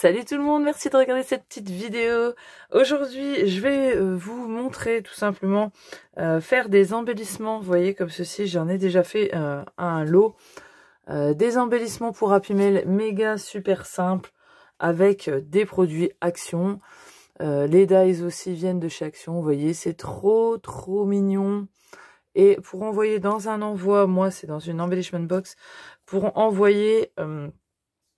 Salut tout le monde, merci de regarder cette petite vidéo. Aujourd'hui, je vais vous montrer tout simplement faire des embellissements. Vous voyez comme ceci, j'en ai déjà fait un lot. Des embellissements pour Happy Mail méga super simple avec des produits Action. Les dies aussi viennent de chez Action, vous voyez, c'est trop mignon. Et pour envoyer dans un envoi, moi c'est dans une embellishment box, pour envoyer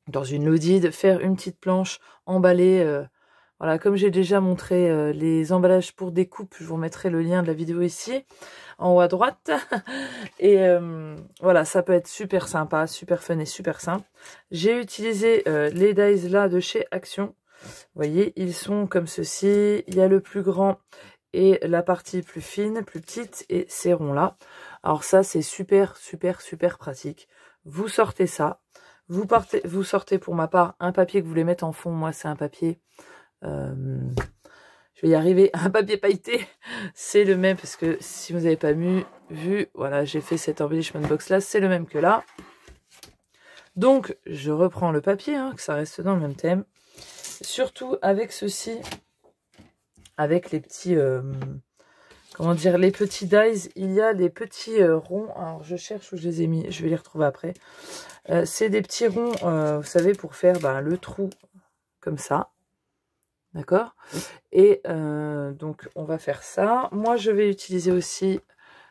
dans une loaded, faire une petite planche emballée. Voilà, comme j'ai déjà montré les emballages pour des coupes, je vous mettrai le lien de la vidéo ici, en haut à droite. Et voilà, ça peut être super sympa, super fun et super simple. J'ai utilisé les dies là de chez Action. Vous voyez, ils sont comme ceci. Il y a le plus grand et la partie plus fine, plus petite, et ces ronds-là. Alors ça, c'est super pratique. Vous sortez ça. Vous sortez pour ma part un papier que vous voulez mettre en fond. Moi, c'est un papier... je vais y arriver. Un papier pailleté. C'est le même, parce que si vous n'avez pas vu, voilà, j'ai fait cette embellishment box-là. C'est le même que là. Donc, je reprends le papier, que ça reste dans le même thème. Surtout avec ceci... avec les petits, comment dire, les petits dies, il y a des petits ronds, alors je cherche où je les ai mis, je vais les retrouver après. C'est des petits ronds, vous savez, pour faire le trou, comme ça, d'accord? Et donc, on va faire ça. Moi, je vais utiliser aussi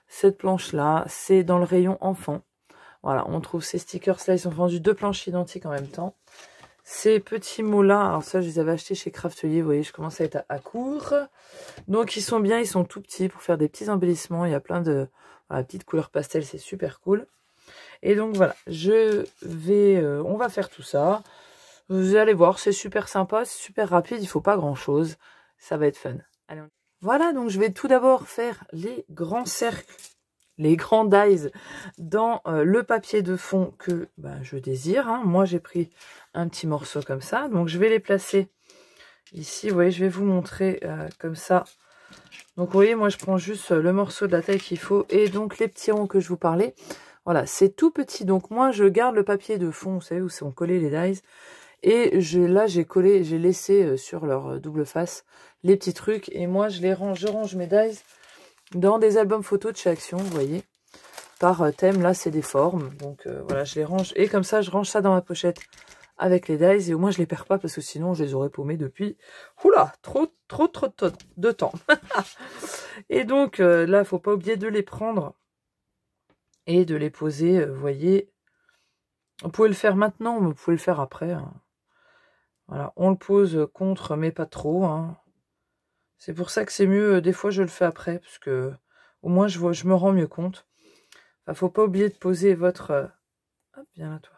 cette planche-là, c'est dans le rayon enfant. Voilà, on trouve ces stickers-là, ils sont vendus 2 planches identiques en même temps. Ces petits mots-là, alors ça, je les avais achetés chez Craftelier, vous voyez, je commence à être à court. Donc, ils sont bien, ils sont tout petits pour faire des petits embellissements. Il y a plein de petites couleurs pastel, c'est super cool. Et donc, voilà, on va faire tout ça. Vous allez voir, c'est super sympa, c'est super rapide, il faut pas grand-chose. Ça va être fun. Allez, voilà, donc je vais tout d'abord faire les grands cercles, les grands dies dans le papier de fond que je désire. Moi, j'ai pris un petit morceau comme ça. Donc, je vais les placer ici. Vous voyez, je vais vous montrer comme ça. Donc, vous voyez, moi, je prends juste le morceau de la taille qu'il faut. Et donc, les petits ronds que je vous parlais. Voilà, c'est tout petit. Donc, moi, je garde le papier de fond, vous savez, où sont collés les dies. Et là, j'ai laissé sur leur double face les petits trucs. Et moi, je range mes dies dans des albums photos de chez Action, vous voyez. Par thème, là, c'est des formes. Donc, voilà, je les range. Et comme ça, je range ça dans ma pochette avec les dies. Et au moins, je les perds pas parce que sinon, je les aurais paumés depuis... Oula, trop de temps. Et donc, là, faut pas oublier de les prendre et de les poser, vous voyez. Vous pouvez le faire maintenant, mais vous pouvez le faire après. Voilà, on le pose contre, mais pas trop. C'est pour ça que c'est mieux, des fois, je le fais après, parce que au moins, je me rends mieux compte. Enfin, faut pas oublier de poser votre... hop, viens là, toi.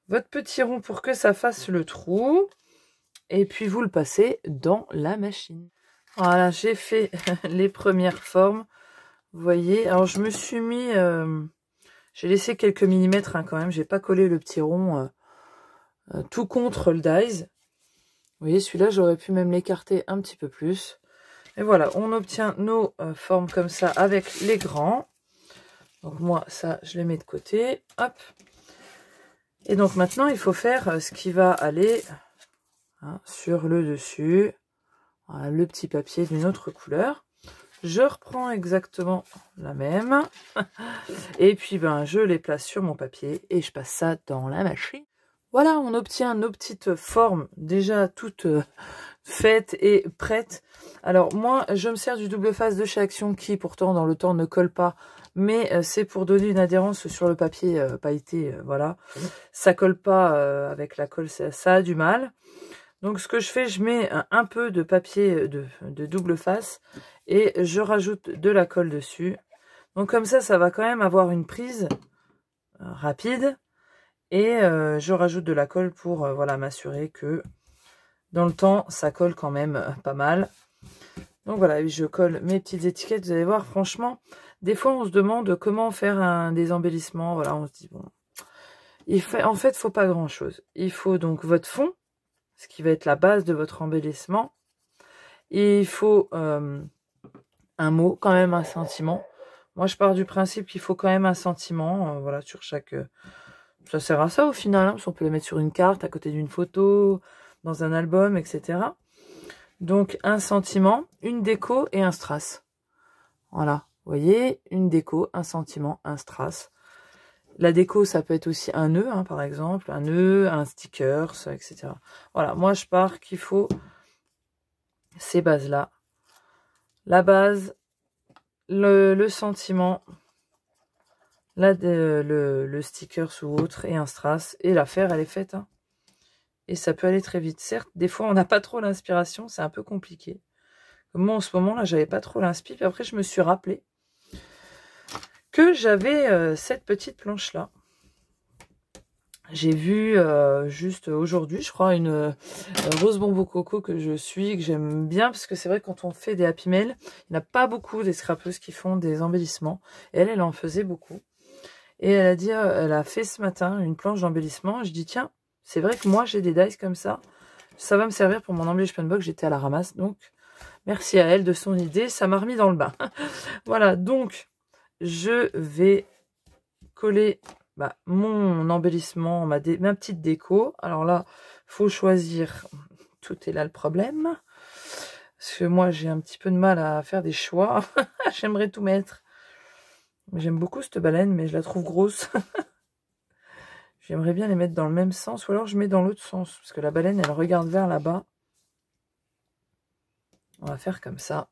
Votre petit rond pour que ça fasse le trou. Et puis, vous le passez dans la machine. Voilà, j'ai fait les premières formes. Vous voyez, alors je me suis mis... j'ai laissé quelques millimètres quand même. J'ai pas collé le petit rond tout contre le dies. Vous voyez, celui-là, j'aurais pu même l'écarter un petit peu plus. Et voilà, on obtient nos formes comme ça avec les grands. Donc moi, ça, je les mets de côté. Hop. Et donc maintenant, il faut faire ce qui va aller sur le dessus. Voilà, le petit papier d'une autre couleur. Je reprends exactement la même. Et puis, je les place sur mon papier et je passe ça dans la machine. Voilà, on obtient nos petites formes déjà toutes faites et prêtes. Alors moi, je me sers du double face de chez Action qui pourtant dans le temps ne colle pas. Mais c'est pour donner une adhérence sur le papier pailleté, voilà. Ça colle pas avec la colle, ça a du mal. Donc ce que je fais, je mets un peu de papier de double face et je rajoute de la colle dessus. Donc comme ça va quand même avoir une prise rapide. Et je rajoute de la colle pour voilà, m'assurer que dans le temps, ça colle quand même pas mal. Donc voilà, je colle mes petites étiquettes. Vous allez voir, franchement, des fois, on se demande comment faire des embellissements. Voilà, on se dit, bon, en fait, il ne faut pas grand-chose. Il faut donc votre fond, ce qui va être la base de votre embellissement. Et il faut un mot, quand même un sentiment. Moi, je pars du principe qu'il faut quand même un sentiment, voilà, sur chaque Ça sert à ça au final, hein, parce qu'on peut les mettre sur une carte, à côté d'une photo, dans un album, etc. Donc, un sentiment, une déco et un strass. Voilà, vous voyez, une déco, un sentiment, un strass. La déco, ça peut être aussi un nœud, hein, par exemple, un nœud, un sticker, etc. Voilà, moi je pars qu'il faut ces bases-là. La base, le sentiment, le sticker ou autre, et un strass. Et l'affaire, elle est faite. Hein. Et ça peut aller très vite. Certes, des fois, on n'a pas trop l'inspiration, c'est un peu compliqué. Comme moi, en ce moment, là, j'avais pas trop l'inspi. Puis après, je me suis rappelé que j'avais cette petite planche-là. J'ai vu juste aujourd'hui, je crois, une Rose Bombo Coco que je suis, que j'aime bien, parce que c'est vrai que quand on fait des Happy Mail, il n'y a pas beaucoup des scrapeuses qui font des embellissements. Et elle en faisait beaucoup. Et elle a dit, elle a fait ce matin une planche d'embellissement. Je dis, tiens, c'est vrai que moi j'ai des dies comme ça. Ça va me servir pour mon embellishment box, j'étais à la ramasse. Donc, merci à elle de son idée, ça m'a remis dans le bain. Voilà, donc, je vais coller... mon embellissement, ma petite déco. Alors là, faut choisir. Tout est là le problème. Parce que moi, j'ai un petit peu de mal à faire des choix. J'aimerais tout mettre. J'aime beaucoup cette baleine, mais je la trouve grosse. J'aimerais bien les mettre dans le même sens. Ou alors je mets dans l'autre sens. Parce que la baleine, elle regarde vers là-bas. On va faire comme ça.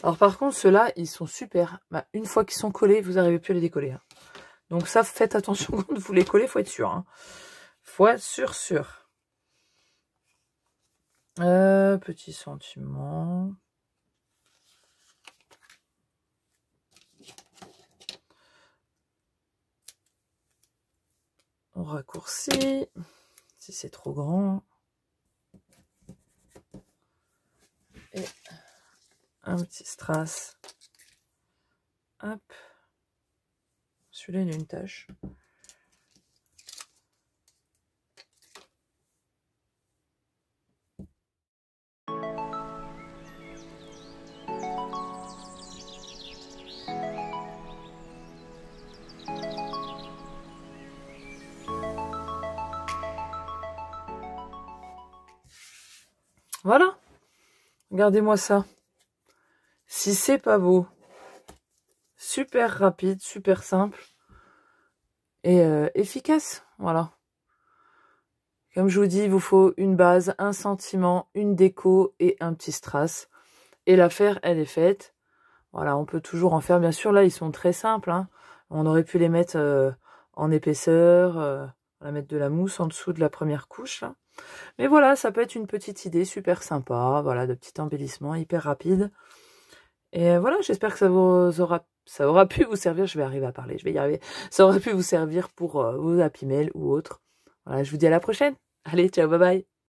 Alors par contre, ceux-là, ils sont super. Une fois qu'ils sont collés, vous n'arrivez plus à les décoller. Hein. Donc ça, faites attention quand vous les collez, faut être sûr. Hein. Faut être sûr. Petit sentiment. On raccourcit. Si c'est trop grand. Et un petit strass. Hop. Celui-là, il a une tache. Voilà. Regardez-moi ça. Si c'est pas beau. Super rapide, super simple. Et efficace. Voilà. Comme je vous dis, il vous faut une base, un sentiment, une déco et un petit strass. Et l'affaire, elle est faite. Voilà, on peut toujours en faire. Bien sûr, là, ils sont très simples. Hein. On aurait pu les mettre en épaisseur. On va mettre de la mousse en dessous de la première couche. Là. Mais voilà, ça peut être une petite idée super sympa. Voilà, de petit embellissement hyper rapide. Et voilà, j'espère que ça aura pu vous servir. Je vais arriver à parler, je vais y arriver. Ça aura pu vous servir pour vos Happy Mail ou autres. Voilà, je vous dis à la prochaine. Allez, ciao, bye bye.